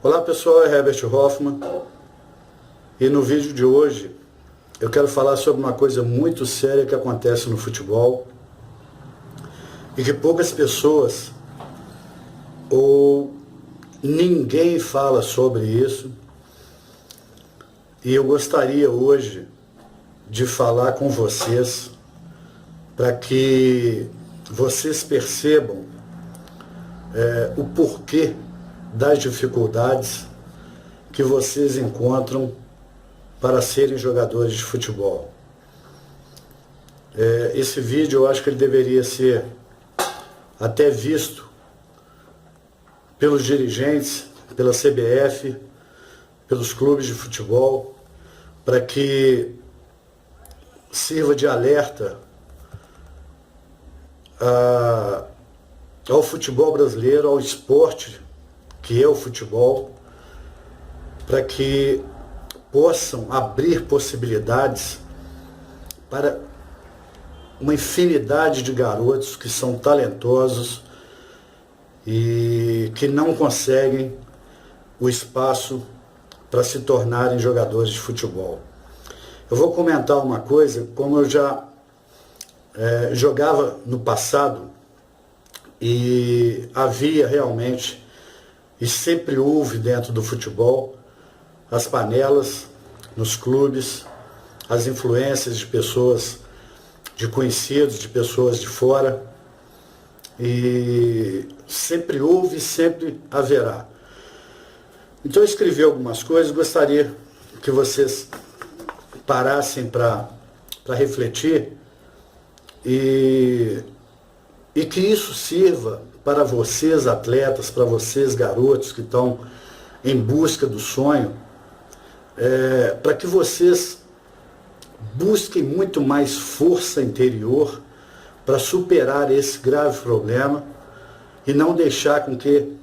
Olá pessoal, é Herbert Hoffman e no vídeo de hoje eu quero falar sobre uma coisa muito séria que acontece no futebol e que poucas pessoas ou ninguém fala sobre isso, e eu gostaria hoje de falar com vocês para que vocês percebam o porquê das dificuldades que vocês encontram para serem jogadores de futebol. Esse vídeo eu acho que ele deveria ser até visto pelos dirigentes, pela CBF, pelos clubes de futebol, para que sirva de alerta ao futebol brasileiro, ao esporte que é o futebol, para que possam abrir possibilidades para uma infinidade de garotos que são talentosos e que não conseguem o espaço para se tornarem jogadores de futebol. Eu vou comentar uma coisa, como eu já jogava no passado, e havia realmente, e sempre houve dentro do futebol, as panelas nos clubes, as influências de pessoas, de conhecidos, de pessoas de fora, e sempre houve e sempre haverá. Então eu escrevi algumas coisas, gostaria que vocês parassem para refletir e que isso sirva para vocês atletas, para vocês garotos que estão em busca do sonho, para que vocês busquem muito mais força interior para superar esse grave problema e não deixar com que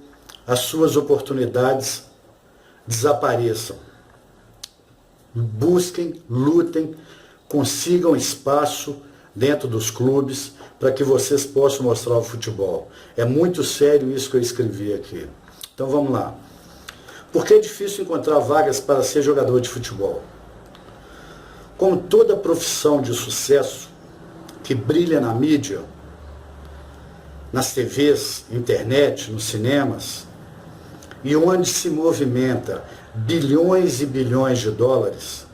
as suas oportunidades desapareçam. Busquem, lutem, consigam espaço dentro dos clubes para que vocês possam mostrar o futebol. É muito sério isso que eu escrevi aqui. Então vamos lá. Por que é difícil encontrar vagas para ser jogador de futebol? Como toda profissão de sucesso que brilha na mídia, nas TVs, internet, nos cinemas, e onde se movimenta bilhões e bilhões de dólares,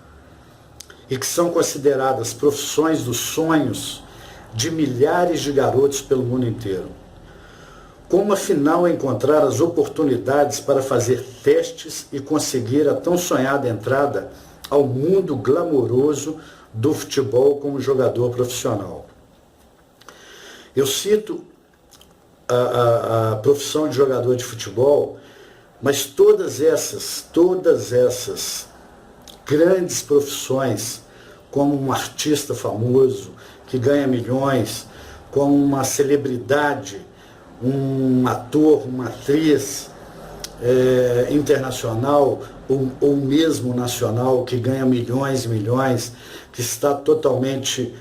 e que são consideradas profissões dos sonhos de milhares de garotos pelo mundo inteiro. Como afinal encontrar as oportunidades para fazer testes e conseguir a tão sonhada entrada ao mundo glamouroso do futebol como jogador profissional? Eu cito a profissão de jogador de futebol, mas todas essas grandes profissões, como um artista famoso que ganha milhões, como uma celebridade, um ator, uma atriz internacional ou mesmo nacional que ganha milhões e milhões, que está totalmente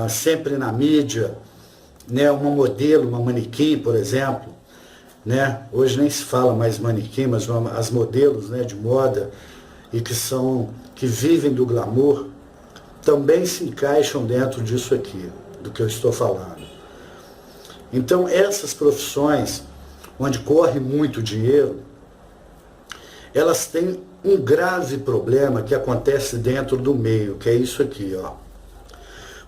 sempre na mídia, né? Uma modelo, uma manequim, por exemplo, né? Hoje nem se fala mais manequim, mas as modelos, né, de moda, e que vivem do glamour, também se encaixam dentro disso aqui, do que eu estou falando. Então essas profissões, onde corre muito dinheiro, elas têm um grave problema que acontece dentro do meio, que é isso aqui, ó.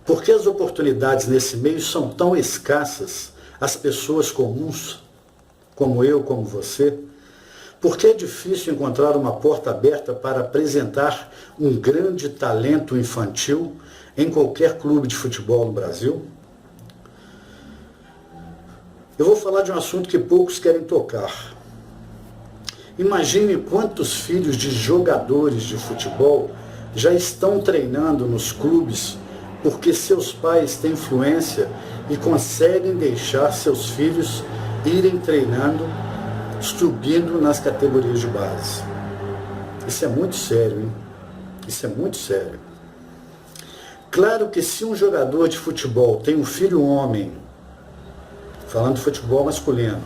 Porque as oportunidades nesse meio são tão escassas, as pessoas comuns, como eu, como você, porque é difícil encontrar uma porta aberta para apresentar um grande talento infantil em qualquer clube de futebol no Brasil? Eu vou falar de um assunto que poucos querem tocar. Imagine quantos filhos de jogadores de futebol já estão treinando nos clubes porque seus pais têm influência e conseguem deixar seus filhos irem treinando, subindo nas categorias de base. Isso é muito sério, hein? Isso é muito sério. Claro que se um jogador de futebol tem um filho homem, falando de futebol masculino,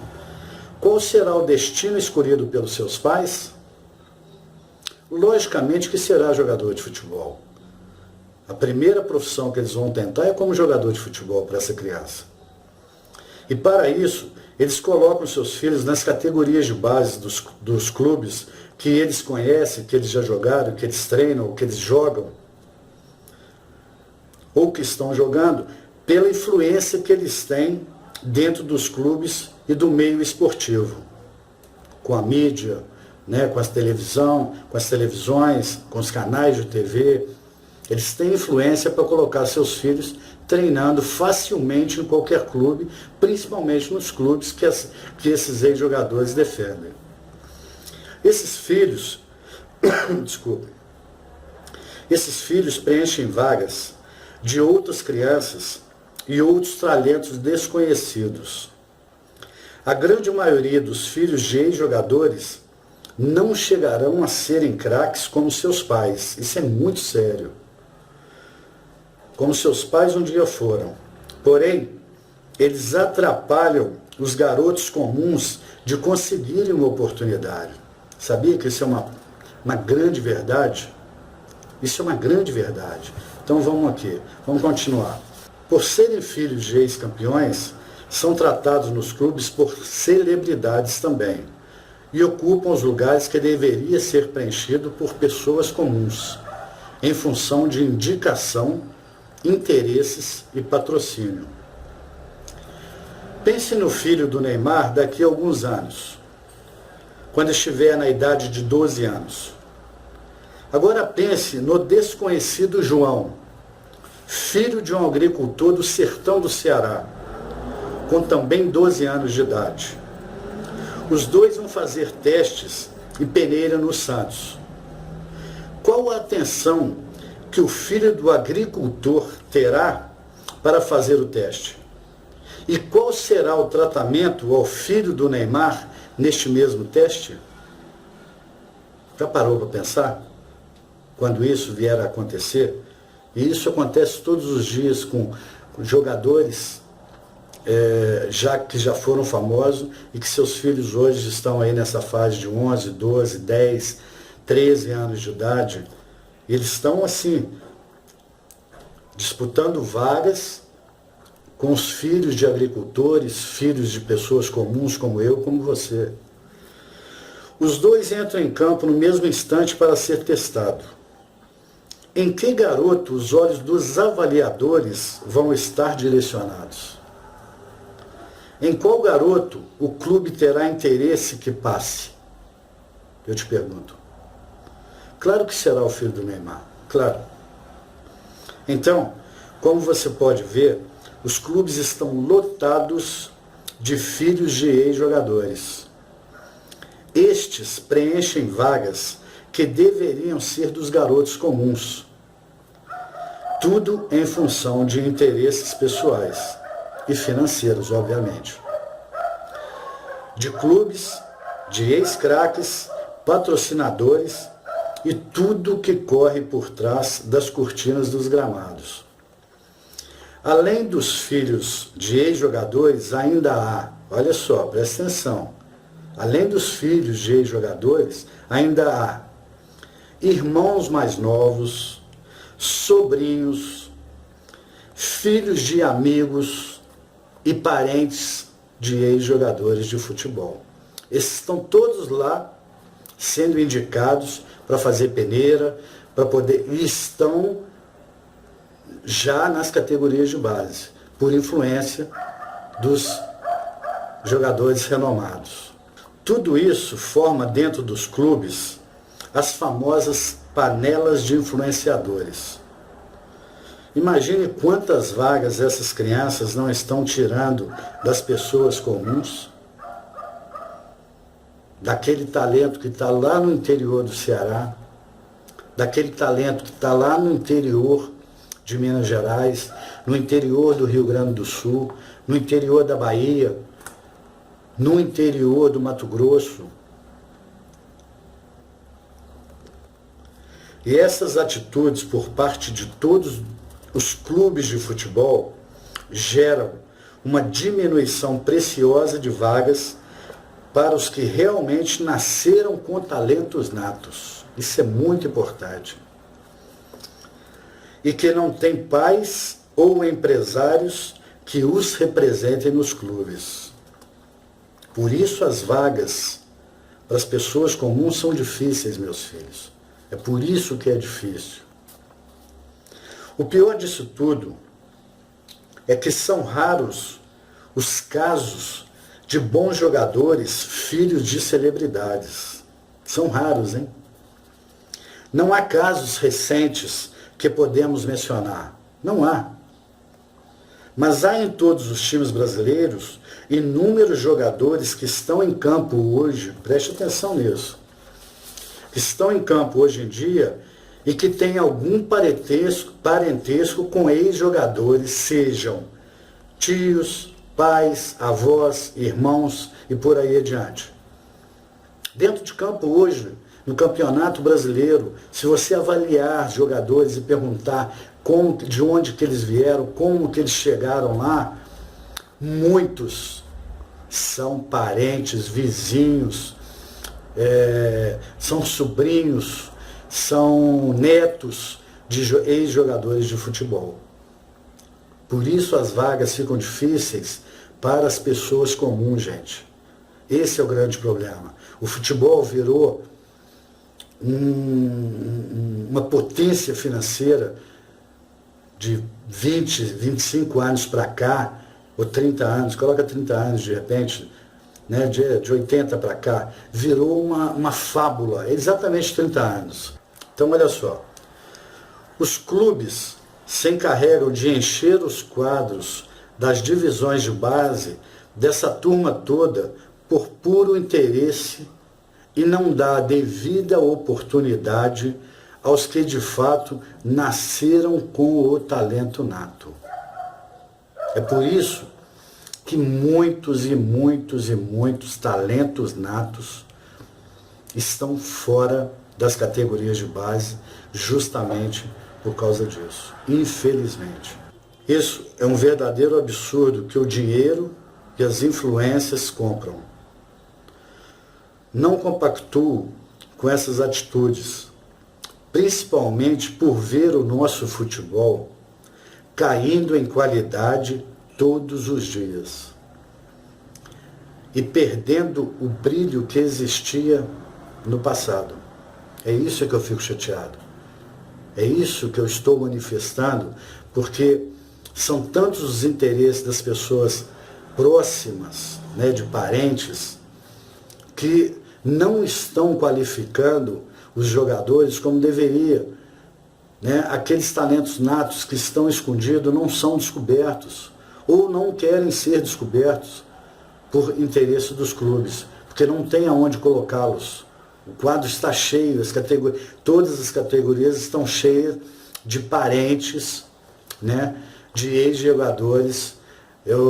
Qual será o destino escolhido pelos seus pais? Logicamente que será jogador de futebol. A primeira profissão que eles vão tentar é como jogador de futebol para essa criança. E para isso, eles colocam seus filhos nas categorias de base dos clubes que eles conhecem, que eles já jogaram, que eles treinam, que eles jogam, ou que estão jogando, pela influência que eles têm dentro dos clubes e do meio esportivo, com a mídia, né, com a televisão, com as televisões, com os canais de TV. Eles têm influência para colocar seus filhos treinando facilmente em qualquer clube, principalmente nos clubes que esses ex-jogadores defendem. Esses filhos, esses filhos preenchem vagas de outras crianças e outros talentos desconhecidos. A grande maioria dos filhos de ex-jogadores não chegarão a serem craques como seus pais. Isso é muito sério. Como seus pais um dia foram. Porém, eles atrapalham os garotos comuns de conseguirem uma oportunidade. Sabia que isso é uma grande verdade? Isso é uma grande verdade. Então vamos aqui, vamos continuar. Por serem filhos de ex-campeões, são tratados nos clubes por celebridades também e ocupam os lugares que deveria ser preenchido por pessoas comuns, em função de indicação, interesses e patrocínio. Pense no filho do Neymar daqui a alguns anos, quando estiver na idade de 12 anos. Agora pense no desconhecido João, filho de um agricultor do sertão do Ceará, com também 12 anos de idade. Os dois vão fazer testes e peneira no Santos. Qual a atenção que o filho do agricultor terá para fazer o teste? E qual será o tratamento ao filho do Neymar neste mesmo teste? Já parou para pensar? Quando isso vier a acontecer? E isso acontece todos os dias com jogadores que já foram famosos e que seus filhos hoje estão aí nessa fase de 11, 12, 10, 13 anos de idade. E eles estão assim, disputando vagas com os filhos de agricultores, filhos de pessoas comuns como eu, como você. Os dois entram em campo no mesmo instante para ser testado. Em que garoto os olhos dos avaliadores vão estar direcionados? Em qual garoto o clube terá interesse que passe? Eu te pergunto. Claro que será o filho do Neymar, claro. Então, como você pode ver, os clubes estão lotados de filhos de ex-jogadores. Estes preenchem vagas que deveriam ser dos garotos comuns. Tudo em função de interesses pessoais e financeiros, obviamente. De clubes, de ex-craques, patrocinadores e tudo que corre por trás das cortinas dos gramados. Além dos filhos de ex-jogadores, ainda há, olha só, presta atenção, além dos filhos de ex-jogadores, ainda há irmãos mais novos, sobrinhos, filhos de amigos e parentes de ex-jogadores de futebol. Esses estão todos lá sendo indicados para fazer peneira, e estão já nas categorias de base, por influência dos jogadores renomados. Tudo isso forma dentro dos clubes as famosas panelas de influenciadores. Imagine quantas vagas essas crianças não estão tirando das pessoas comuns, daquele talento que está lá no interior do Ceará, daquele talento que está lá no interior de Minas Gerais, no interior do Rio Grande do Sul, no interior da Bahia, no interior do Mato Grosso. E essas atitudes por parte de todos os clubes de futebol geram uma diminuição preciosa de vagas para os que realmente nasceram com talentos natos. Isso é muito importante. E que não têm pais ou empresários que os representem nos clubes. Por isso as vagas para as pessoas comuns são difíceis, meus filhos. É por isso que é difícil. O pior disso tudo é que são raros os casos de bons jogadores, filhos de celebridades. São raros, hein? Não há casos recentes que podemos mencionar. Não há. Mas há em todos os times brasileiros inúmeros jogadores que estão em campo hoje, preste atenção nisso, que estão em campo hoje em dia e que têm algum parentesco com ex-jogadores, sejam tios, pais, avós, irmãos e por aí adiante. Dentro de campo hoje, no Campeonato Brasileiro, se você avaliar jogadores e perguntar de onde que eles vieram, como que eles chegaram lá, muitos são parentes, vizinhos, são sobrinhos, são netos de ex-jogadores de futebol. Por isso as vagas ficam difíceis para as pessoas comuns, gente. Esse é o grande problema. O futebol virou uma potência financeira de 20, 25 anos para cá, ou 30 anos, coloca 30 anos de repente, né, de 80 para cá, virou uma fábula, exatamente 30 anos. Então, olha só, os clubes se encarregam de encher os quadros das divisões de base dessa turma toda por puro interesse e não dá a devida oportunidade aos que de fato nasceram com o talento nato. É por isso que muitos e muitos e muitos talentos natos estão fora das categorias de base, justamente por causa disso, infelizmente. Isso é um verdadeiro absurdo que o dinheiro e as influências compram. Não compactuo com essas atitudes, principalmente por ver o nosso futebol caindo em qualidade todos os dias e perdendo o brilho que existia no passado. É isso que eu fico chateado. É isso que eu estou manifestando, porque são tantos os interesses das pessoas próximas, né, de parentes, que não estão qualificando os jogadores como deveria. Né? Aqueles talentos natos que estão escondidos não são descobertos, ou não querem ser descobertos por interesse dos clubes, porque não tem aonde colocá-los. O quadro está cheio, todas as categorias estão cheias de parentes, né, de ex-jogadores,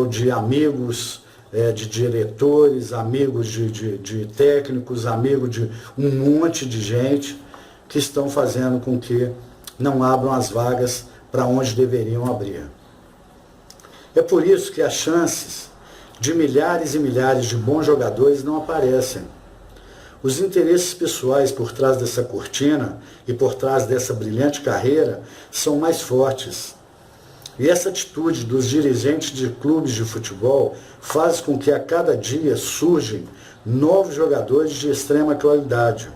de amigos, de diretores, amigos de técnicos, amigos de um monte de gente que estão fazendo com que não abram as vagas para onde deveriam abrir. É por isso que as chances de milhares e milhares de bons jogadores não aparecem. Os interesses pessoais por trás dessa cortina e por trás dessa brilhante carreira são mais fortes. E essa atitude dos dirigentes de clubes de futebol faz com que a cada dia surjam novos jogadores de extrema qualidade.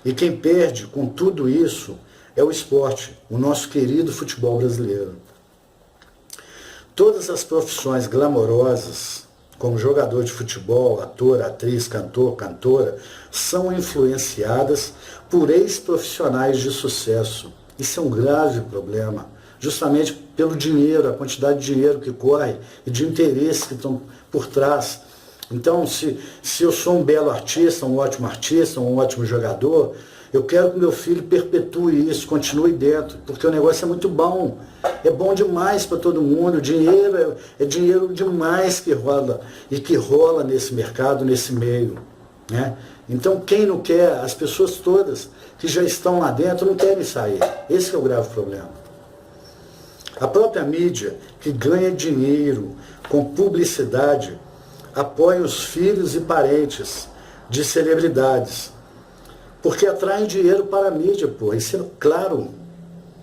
E quem perde com tudo isso é o esporte, o nosso querido futebol brasileiro. Todas as profissões glamorosas, como jogador de futebol, ator, atriz, cantor, cantora, são influenciadas por ex-profissionais de sucesso. Isso é um grave problema, justamente pelo dinheiro, a quantidade de dinheiro que corre e de interesses que estão por trás. Então, se eu sou um belo artista, um ótimo jogador, eu quero que meu filho perpetue isso, continue dentro, porque o negócio é muito bom. É bom demais para todo mundo. Dinheiro é dinheiro demais que rola e que rola nesse mercado, nesse meio. Né? Então, quem não quer, as pessoas todas que já estão lá dentro não querem sair. Esse é o grave problema. A própria mídia, que ganha dinheiro com publicidade, apoiem os filhos e parentes de celebridades, porque atraem dinheiro para a mídia, pô. Isso é claro.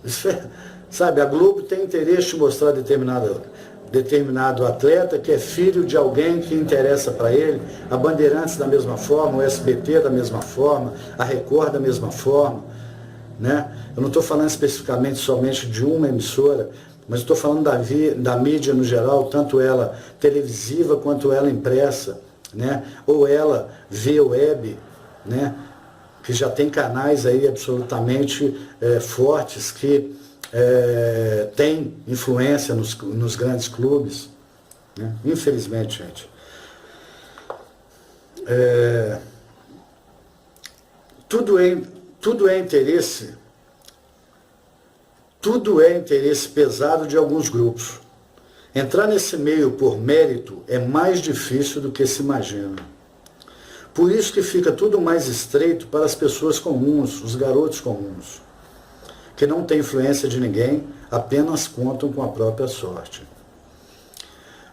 Isso é, sabe, a Globo tem interesse em mostrar determinado atleta que é filho de alguém que interessa para ele, a Bandeirantes da mesma forma, o SBT da mesma forma, a Record da mesma forma, né? Eu não estou falando especificamente somente de uma emissora, mas estou falando da mídia no geral, tanto ela televisiva quanto ela impressa, né? Ou ela via web, né? Que já tem canais aí absolutamente fortes que têm influência nos grandes clubes, né? Infelizmente, gente. Tudo é interesse pesado de alguns grupos. Entrar nesse meio por mérito é mais difícil do que se imagina. Por isso que fica tudo mais estreito para as pessoas comuns, os garotos comuns, que não têm influência de ninguém, apenas contam com a própria sorte.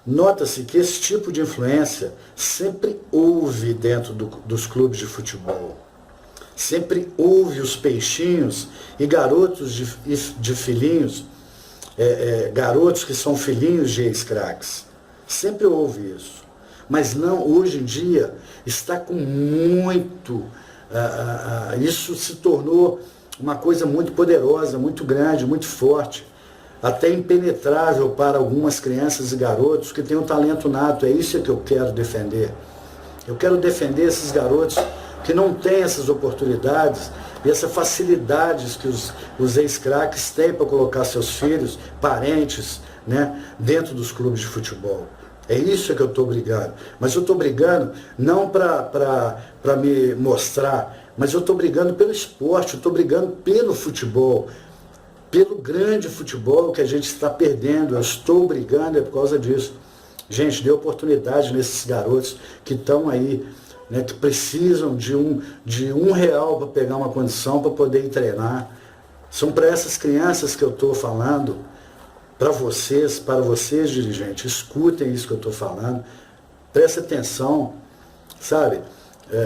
Nota-se que esse tipo de influência sempre houve dentro dos clubes de futebol. Sempre houve os peixinhos e garotos de filhinhos, garotos que são filhinhos de ex-craques. Sempre houve isso. Mas não, hoje em dia está com muito... isso se tornou uma coisa muito poderosa, muito grande, muito forte, até impenetrável para algumas crianças e garotos que têm um talento nato. É isso que eu quero defender. Eu quero defender esses garotos que não têm essas oportunidades e essas facilidades que os ex-craques têm para colocar seus filhos, parentes, né, dentro dos clubes de futebol. É isso que eu estou brigando. Mas eu estou brigando não para me mostrar, mas eu estou brigando pelo esporte, eu estou brigando pelo futebol, pelo grande futebol que a gente está perdendo. Eu estou brigando por causa disso. Gente, dê oportunidade nesses garotos que estão aí, né, que precisam de um real para pegar uma condição para poder ir treinar. São para essas crianças que eu estou falando. Para vocês, dirigentes, escutem isso que eu estou falando, prestem atenção, sabe?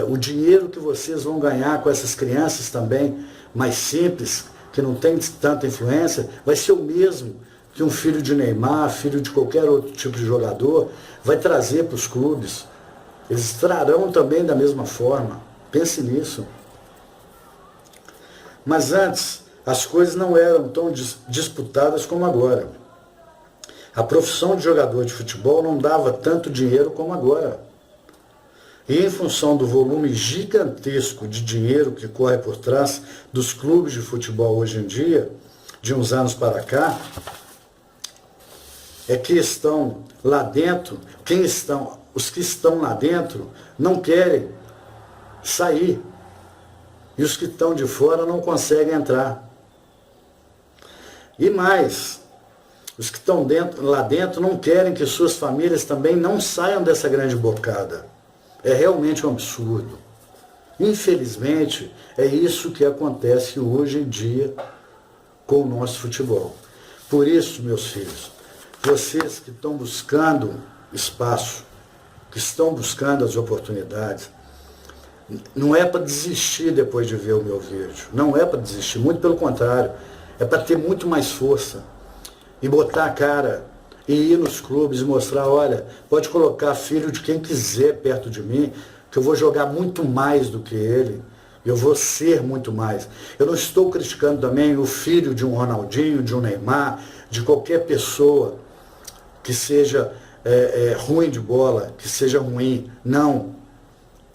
O dinheiro que vocês vão ganhar com essas crianças também, mais simples, que não tem tanta influência, vai ser o mesmo que um filho de Neymar, filho de qualquer outro tipo de jogador, vai trazer para os clubes. Eles trarão também da mesma forma. Pense nisso. Mas antes, as coisas não eram tão disputadas como agora. A profissão de jogador de futebol não dava tanto dinheiro como agora. E em função do volume gigantesco de dinheiro que corre por trás dos clubes de futebol hoje em dia, de uns anos para cá, é que estão lá dentro, os que estão lá dentro não querem sair. E os que estão de fora não conseguem entrar. E mais, os que estão lá dentro não querem que suas famílias também não saiam dessa grande bocada. É realmente um absurdo. Infelizmente, é isso que acontece hoje em dia com o nosso futebol. Por isso, meus filhos, vocês que estão buscando espaço, que estão buscando as oportunidades, não é para desistir depois de ver o meu vídeo. Não é para desistir, muito pelo contrário. É para ter muito mais força. E botar a cara, e ir nos clubes e mostrar, olha, pode colocar filho de quem quiser perto de mim, que eu vou jogar muito mais do que ele, eu vou ser muito mais. Eu não estou criticando também o filho de um Ronaldinho, de um Neymar, de qualquer pessoa que seja ruim de bola, que seja ruim, não.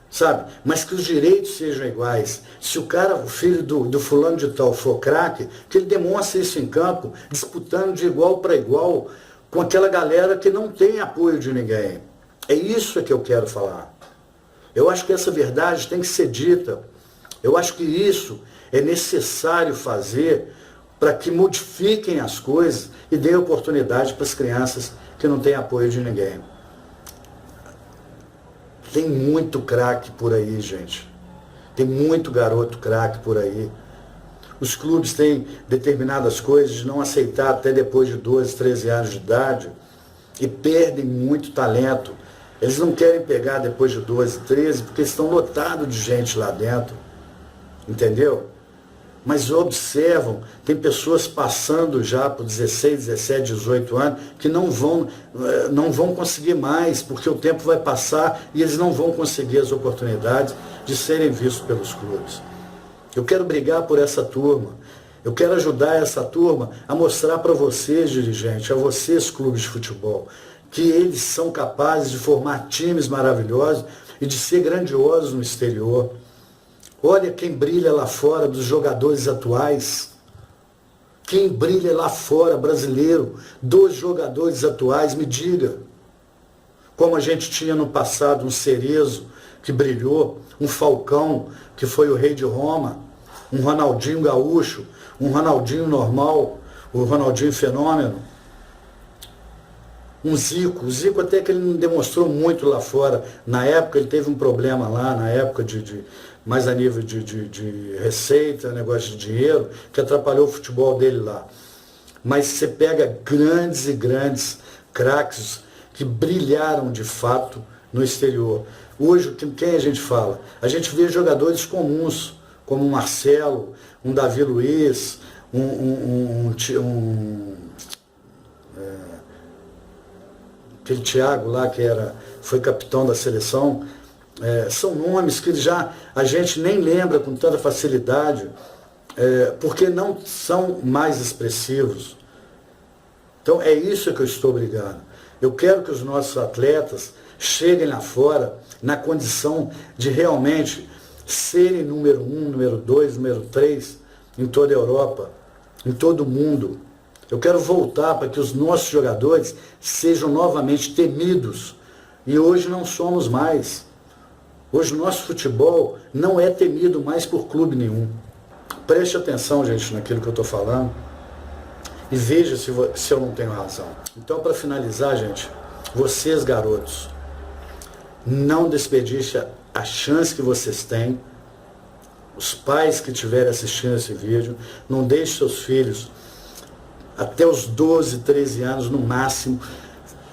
Sabe? Mas que os direitos sejam iguais. Se o filho do fulano de tal for craque, que ele demonstre isso em campo, disputando de igual para igual com aquela galera que não tem apoio de ninguém. É isso que eu quero falar. Eu acho que essa verdade tem que ser dita. Eu acho que isso é necessário fazer para que modifiquem as coisas e deem oportunidade para as crianças que não têm apoio de ninguém. Tem muito craque por aí, gente. Tem muito garoto craque por aí. Os clubes têm determinadas coisas de não aceitar até depois de 12, 13 anos de idade e perdem muito talento Eles não querem pegar depois de 12, 13, porque estão lotados de gente lá dentro. Entendeu? Mas observam, tem pessoas passando já por 16, 17, 18 anos, que não vão conseguir mais, porque o tempo vai passar e eles não vão conseguir as oportunidades de serem vistos pelos clubes. Eu quero brigar por essa turma. Eu quero ajudar essa turma a mostrar para vocês, dirigentes, a vocês, clubes de futebol, que eles são capazes de formar times maravilhosos e de ser grandiosos no exterior. Olha quem brilha lá fora dos jogadores atuais. Quem brilha lá fora, brasileiro, dos jogadores atuais, me diga. Como a gente tinha no passado um Cerezo que brilhou, um Falcão que foi o rei de Roma, um Ronaldinho Gaúcho, um Ronaldinho normal, o Ronaldinho Fenômeno. Um Zico, o Zico até que ele não demonstrou muito lá fora. Na época ele teve um problema lá, na época mais a nível de receita, negócio de dinheiro, que atrapalhou o futebol dele lá. Mas você pega grandes e grandes craques que brilharam de fato no exterior. Hoje, quem a gente fala? A gente vê jogadores comuns, como um Marcelo, um Davi Luiz, aquele Thiago lá que foi capitão da seleção. São nomes que a gente nem lembra com tanta facilidade, porque não são mais expressivos. Então é isso que eu estou brigando. Eu quero que os nossos atletas cheguem lá fora na condição de realmente serem número 1, número 2, número 3 em toda a Europa, em todo o mundo. Eu quero voltar para que os nossos jogadores sejam novamente temidos. E hoje não somos mais. Hoje o nosso futebol não é temido mais por clube nenhum. Preste atenção, gente, naquilo que eu estou falando. E veja se eu não tenho razão. Então, para finalizar, gente, vocês, garotos, não desperdicem a chance que vocês têm. Os pais que estiverem assistindo esse vídeo, não deixem seus filhos até os 12, 13 anos no máximo,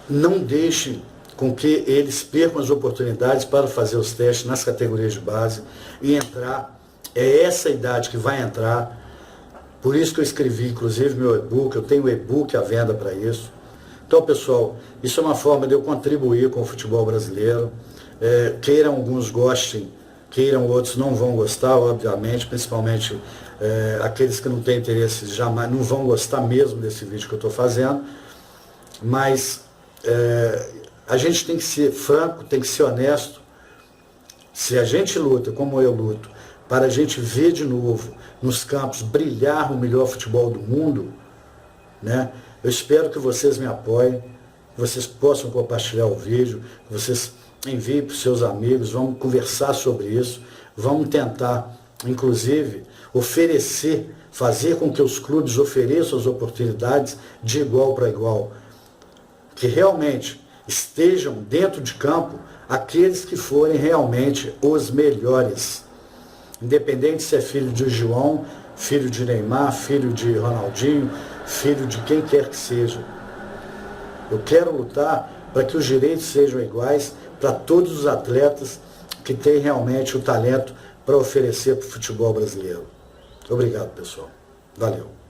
não deixem com que eles percam as oportunidades para fazer os testes nas categorias de base e entrar. É essa idade que vai entrar. Por isso que eu escrevi, inclusive, meu e-book. Eu tenho e-book à venda para isso. Então, pessoal, isso é uma forma de eu contribuir com o futebol brasileiro. Queiram alguns gostem, queiram outros não vão gostar, obviamente, principalmente aqueles que não têm interesse jamais, não vão gostar mesmo desse vídeo que eu estou fazendo. Mas a gente tem que ser franco, tem que ser honesto. Se a gente luta, como eu luto, para a gente ver de novo nos campos brilhar o melhor futebol do mundo, né? Eu espero que vocês me apoiem, que vocês possam compartilhar o vídeo, que vocês enviem para os seus amigos, vamos conversar sobre isso, vamos tentar, inclusive, fazer com que os clubes ofereçam as oportunidades de igual para igual, que realmente estejam dentro de campo aqueles que forem realmente os melhores. Independente se é filho de João, filho de Neymar, filho de Ronaldinho, filho de quem quer que seja. Eu quero lutar para que os direitos sejam iguais para todos os atletas que têm realmente o talento para oferecer para o futebol brasileiro. Obrigado, pessoal. Valeu.